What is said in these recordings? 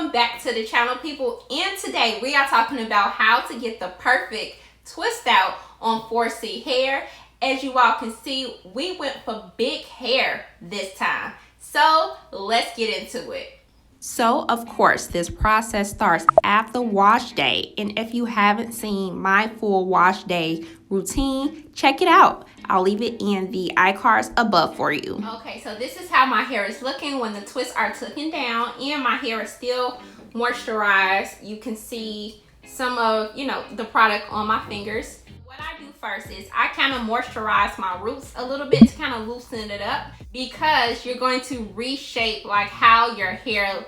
welcome back to the channel, people. And today we are talking about how to get the perfect twist out on 4C hair. As you all can see, we went for big hair this time, so let's get into it. So of course this process starts after wash day, and if you haven't seen my full wash day routine, check it out. I'll leave it in the iCards above for you. Okay, so this is how my hair is looking when the twists are taken down and my hair is still moisturized. You can see some of, the product on my fingers. What I do first is I kind of moisturize my roots a little bit to kind of loosen it up, because you're going to reshape like how your hair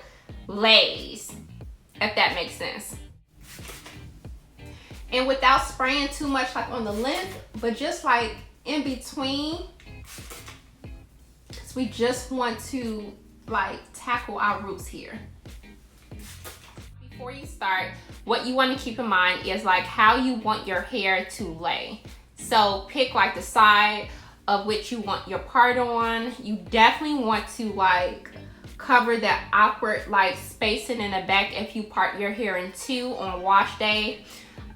lays, if that makes sense. And without spraying too much like on the length, but just like in between, because we just want to like tackle our roots here. Before you start, what you want to keep in mind is like how you want your hair to lay. So pick like the side of which you want your part on. You definitely want to like cover that awkward like spacing in the back if you part your hair in two on wash day.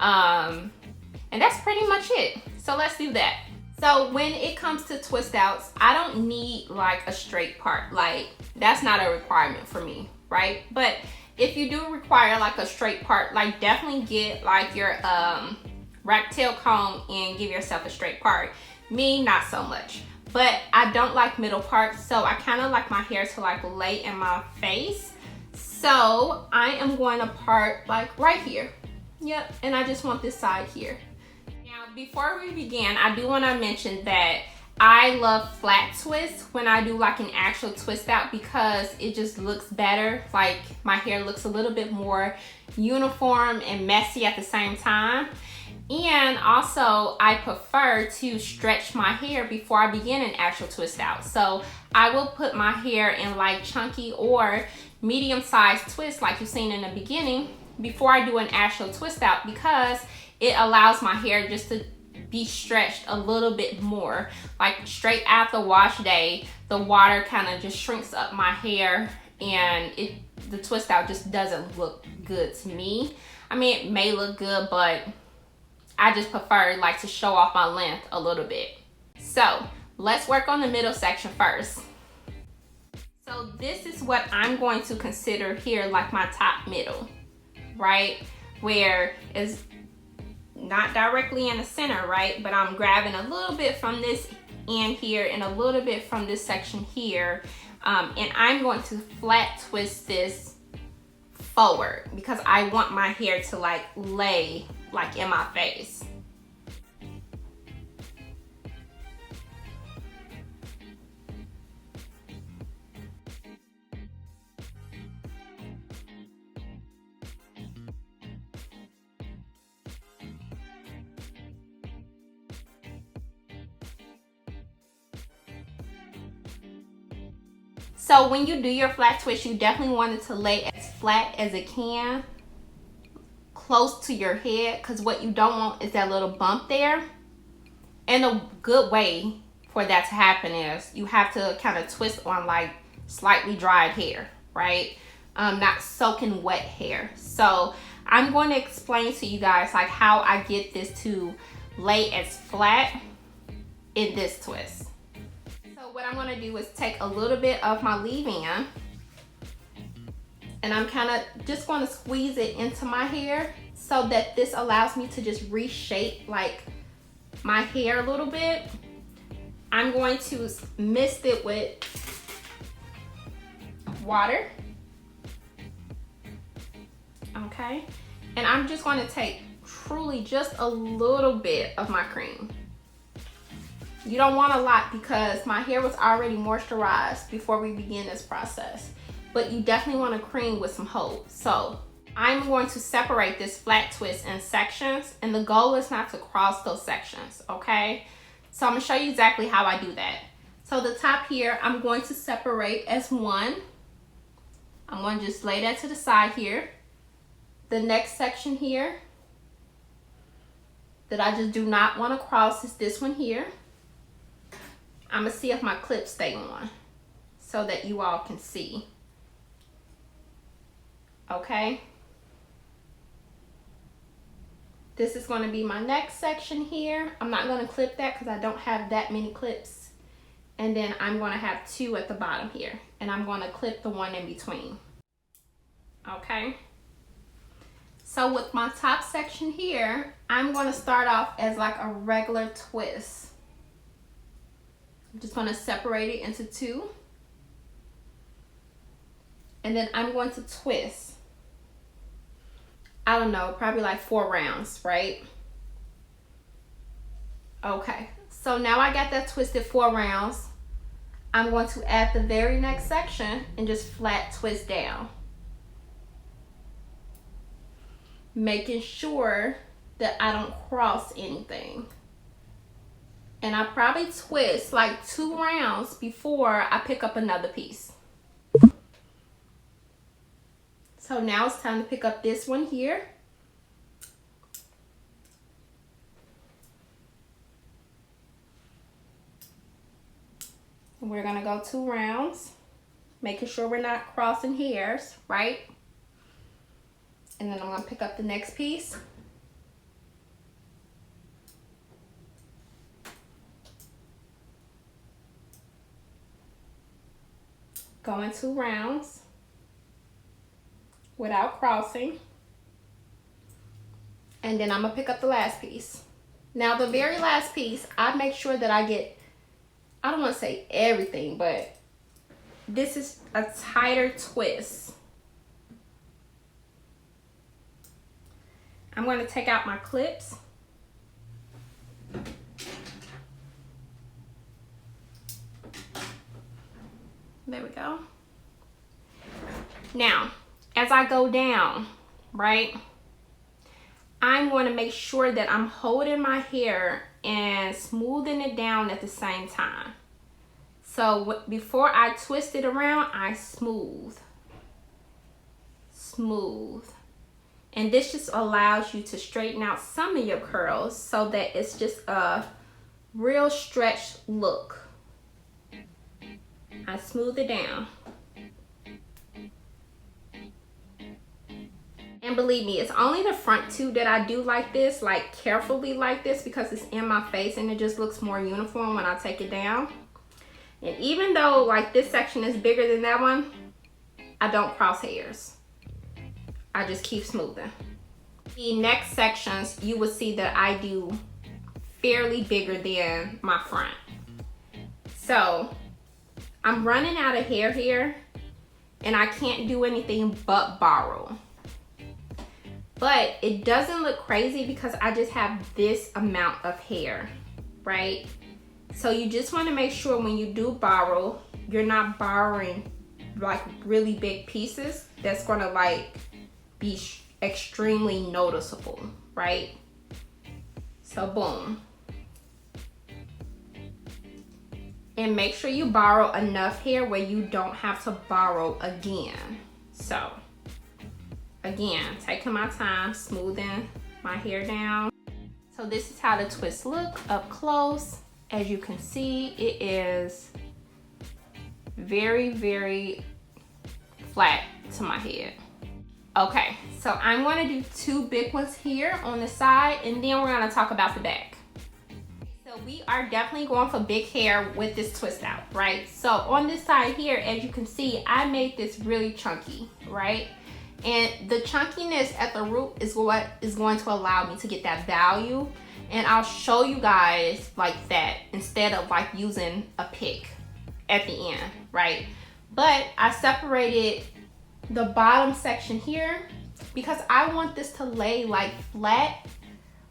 And that's pretty much it. So let's do that. So when it comes to twist outs, I don't need like a straight part. Like that's not a requirement for me, right? But if you do require like a straight part, like definitely get like your rat tail comb and give yourself a straight part. Me, not so much. But I don't like middle parts, so I kind of like my hair to like lay in my face. So I am going to part like right here. Yep, and I just want this side here. Now, before we begin, I do want to mention that I love flat twists when I do like an actual twist out, because it just looks better. Like my hair looks a little bit more uniform and messy at the same time. And also I prefer to stretch my hair before I begin an actual twist out. So I will put my hair in like chunky or medium sized twists like you've seen in the beginning before I do an actual twist out, because it allows my hair just to be stretched a little bit more. Like straight after wash day, the water kind of just shrinks up my hair and the twist out just doesn't look good to me. I mean, it may look good, but I just prefer like to show off my length a little bit. So let's work on the middle section first. So this is what I'm going to consider here like my top middle, right? Where it's not directly in the center, right? But I'm grabbing a little bit from this end here and a little bit from this section here. And I'm going to flat twist this forward because I want my hair to like lay like in my face. So when you do your flat twist, you definitely want it to lay as flat as it can, close to your head, because what you don't want is that little bump there. And a good way for that to happen is you have to kind of twist on like slightly dried hair, right? Not soaking wet hair. So I'm going to explain to you guys like how I get this to lay as flat in this twist. What I'm going to do is take a little bit of my leave-in, and I'm kind of just going to squeeze it into my hair so that this allows me to just reshape like my hair a little bit. I'm going to mist it with water, okay? And I'm just going to take truly just a little bit of my cream. You don't want a lot because my hair was already moisturized before we begin this process, but you definitely want to cream with some hold. So I'm going to separate this flat twist in sections, and the goal is not to cross those sections, okay? So I'm gonna show you exactly how I do that. So the top here, I'm going to separate as one. I'm going to just lay that to the side here. The next section here that I just do not want to cross is this one here. I'm gonna see if my clips stay on so that you all can see. okay? This is going to be my next section here. I'm not going to clip that because I don't have that many clips. And then I'm going to have 2 at the bottom here. And I'm going to clip the one in between. Okay? So with my top section here, I'm going to start off as like a regular twist. I'm just going to separate it into 2. And then I'm going to twist. I don't know, probably like 4 rounds, right? Okay, so now I got that twisted 4 rounds. I'm going to add the very next section and just flat twist down. Making sure that I don't cross anything. And I probably twist like 2 rounds before I pick up another piece. So now it's time to pick up this one here. And we're gonna go 2 rounds, making sure we're not crossing hairs, right? And then I'm gonna pick up the next piece. Going 2 rounds without crossing. And then I'm gonna pick up the last piece. Now the very last piece, I make sure that I get, I don't want to say everything, but this is a tighter twist. I'm going to take out my clips. There we go. Now, as I go down, right, I'm going to make sure that I'm holding my hair and smoothing it down at the same time. So before I twist it around, I smooth. And this just allows you to straighten out some of your curls so that it's just a real stretched look. I smooth it down. And believe me, it's only the front 2 that I do like this, like carefully like this, because it's in my face and it just looks more uniform when I take it down. And even though like this section is bigger than that one, I don't cross hairs. I just keep smoothing. The next sections, you will see that I do fairly bigger than my front. So I'm running out of hair here and I can't do anything but borrow. But it doesn't look crazy because I just have this amount of hair, right? So you just want to make sure when you do borrow, you're not borrowing like really big pieces that's going to like be extremely noticeable, right? So boom. And make sure you borrow enough hair where you don't have to borrow again. So again, taking my time, smoothing my hair down. So this is how the twists look up close. As you can see, it is very, very flat to my head. Okay, so I'm gonna do 2 big ones here on the side, and then we're gonna talk about the back. So we are definitely going for big hair with this twist out, right? So on this side here, as you can see, I made this really chunky, right? And the chunkiness at the root is what is going to allow me to get that value. And I'll show you guys like that instead of like using a pick at the end, right? But I separated the bottom section here because I want this to lay like flat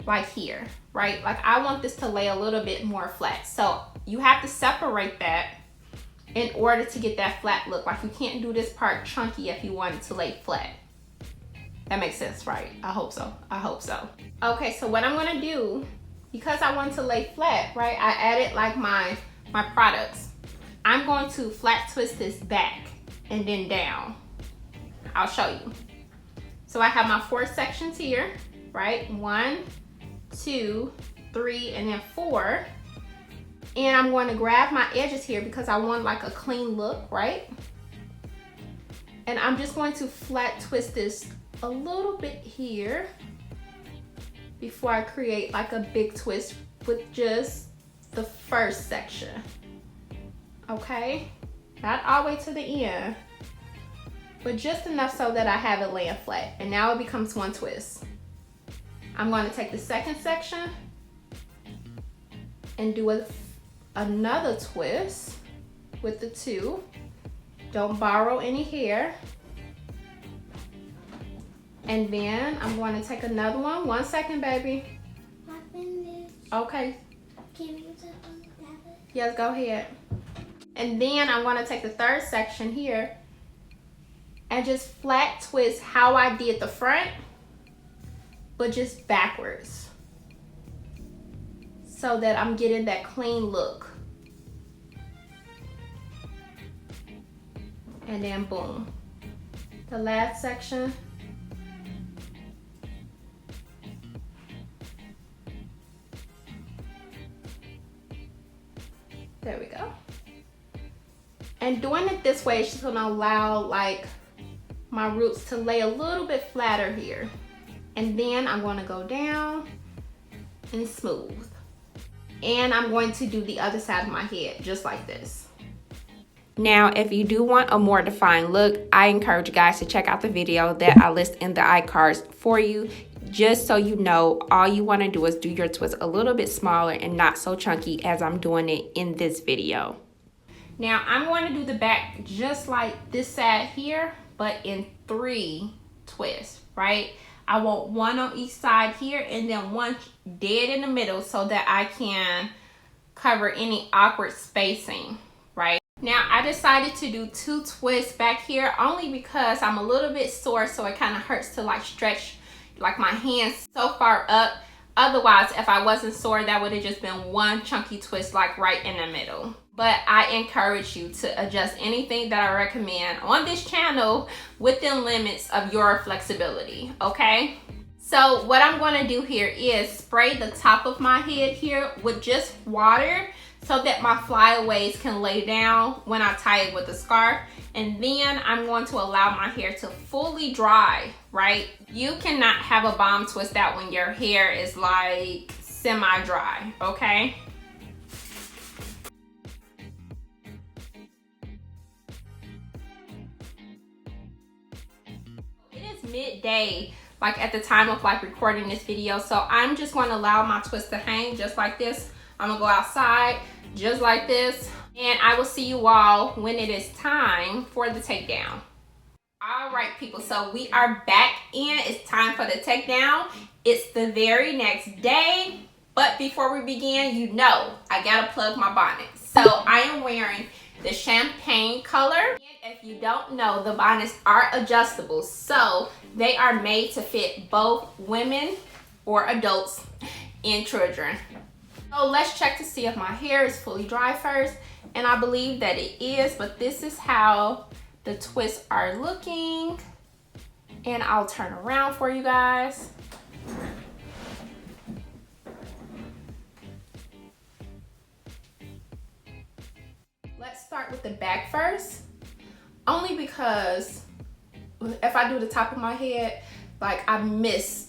like here, right? Like I want this to lay a little bit more flat. So you have to separate that in order to get that flat look. Like you can't do this part chunky if you want it to lay flat. That makes sense, right? I hope so. I hope so. Okay, so what I'm gonna do, because I want to lay flat, right? I added like my products. I'm going to flat twist this back and then down. I'll show you. So I have my 4 sections here, right? 1, 2, 3, and then 4. And I'm going to grab my edges here because I want like a clean look, right? And I'm just going to flat twist this a little bit here before I create like a big twist with just the first section. Okay, not all the way to the end, but just enough so that I have it laying flat. And now it becomes one twist. I'm going to take the second section and do another twist with the two. Don't borrow any hair. And then I'm going to take another one. 1 second, baby. I finished. Okay. Can you tap on the tablet? Yes, go ahead. And then I'm going to take the third section here and just flat twist how I did the front, but just backwards, so that I'm getting that clean look. And then boom, the last section. There we go. And doing it this way is just gonna allow like my roots to lay a little bit flatter here. And then I'm gonna go down and smooth. And I'm going to do the other side of my head just like this. Now, if you do want a more defined look, I encourage you guys to check out the video that I list in the iCards for you. Just so you know, all you want to do is do your twist a little bit smaller and not so chunky as I'm doing it in this video. Now, I'm going to do the back just like this side here, but in 3 twists, right? I want one on each side here and then one dead in the middle so that I can cover any awkward spacing, right? Now, I decided to do 2 twists back here only because I'm a little bit sore, so it kind of hurts to like stretch like my hands so far up. Otherwise, if I wasn't sore, that would have just been one chunky twist like right in the middle. But I encourage you to adjust anything that I recommend on this channel within limits of your flexibility, okay? So what I'm gonna do here is spray the top of my head here with just water so that my flyaways can lay down when I tie it with a scarf. And then I'm going to allow my hair to fully dry, right? You cannot have a bomb twist out when your hair is like semi-dry, okay? It is midday, like at the time of like recording this video, so I'm just going to allow my twist to hang just like this. I'm gonna go outside just like this, and I will see you all when it is time for the takedown. All right, people, so we are back in. It's time for the takedown. It's the very next day, but before we begin, you know I gotta plug my bonnet. So I am wearing the champagne color. And if you don't know, the bonnets are adjustable, so they are made to fit both women or adults and children. So let's check to see if my hair is fully dry first, and I believe that it is, but this is how the twists are looking, and I'll turn around for you guys. Let's start with the back first, only because if I do the top of my head, like I miss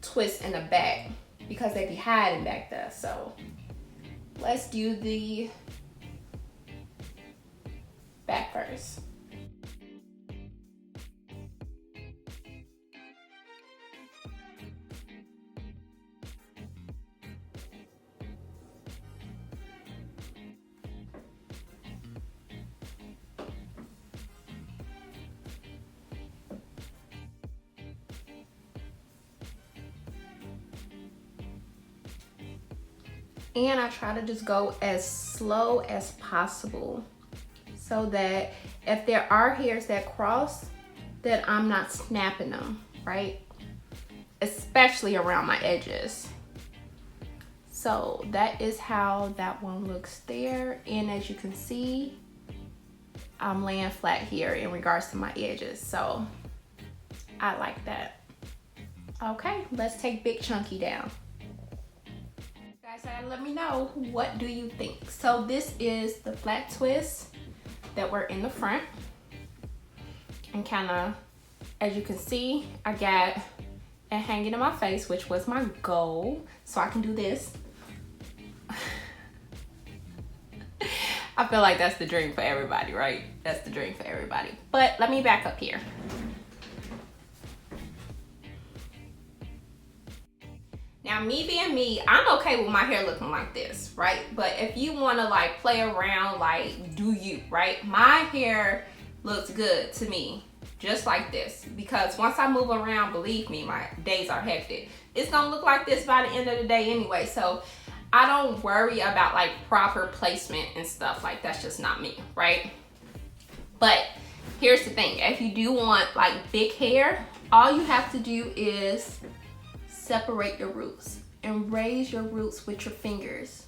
twists in the back because they be hiding back there. So let's do the back first. And I try to just go as slow as possible so that if there are hairs that cross, that I'm not snapping them, right? Especially around my edges. So that is how that one looks there. And as you can see, I'm laying flat here in regards to my edges. So I like that. Okay, let's take Big Chunky down. Guys, let me know, what do you think? So this is the flat twist that were in the front, and kind of, as you can see, I got it hanging in my face, which was my goal, so I can do this. I feel like that's the dream for everybody, right? That's the dream for everybody. But let me back up here. Now, me being me, I'm okay with my hair looking like this, right? But if you want to like play around, like do you, right? My hair looks good to me just like this, because once I move around, believe me, my days are hectic. It's gonna look like this by the end of the day anyway, so I don't worry about like proper placement and stuff. Like, that's just not me, right? But here's the thing, if you do want like big hair, all you have to do is separate your roots and raise your roots with your fingers.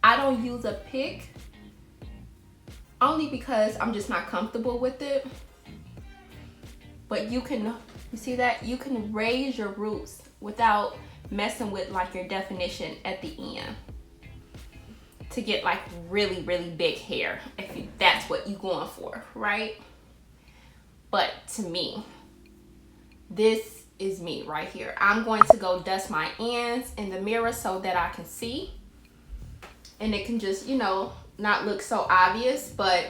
I don't use a pick only because I'm just not comfortable with it. But you see that? You can raise your roots without messing with like your definition at the end to get like really, really big hair, if that's what you're going for, right? But to me, this is me right here. I'm going to go dust my ends in the mirror so that I can see, and it can just, you know, not look so obvious, but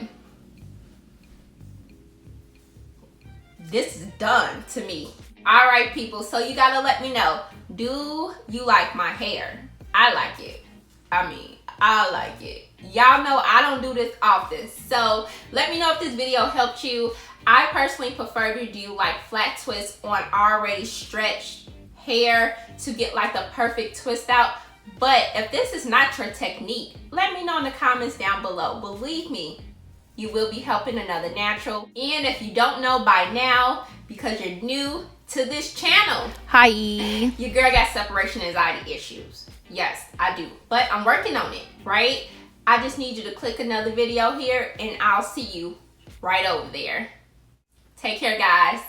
this is done to me. All right, people, so you gotta let me know, do you like my hair? I like it. I mean, I like it. Y'all know I don't do this often, so let me know if this video helped you. I personally prefer to do like flat twists on already stretched hair to get like the perfect twist out. But if this is not your technique, let me know in the comments down below. Believe me, you will be helping another natural. And if you don't know by now, because you're new to this channel, hi, your girl got separation anxiety issues. Yes, I do, but I'm working on it, right? I just need you to click another video here and I'll see you right over there. Take care, guys.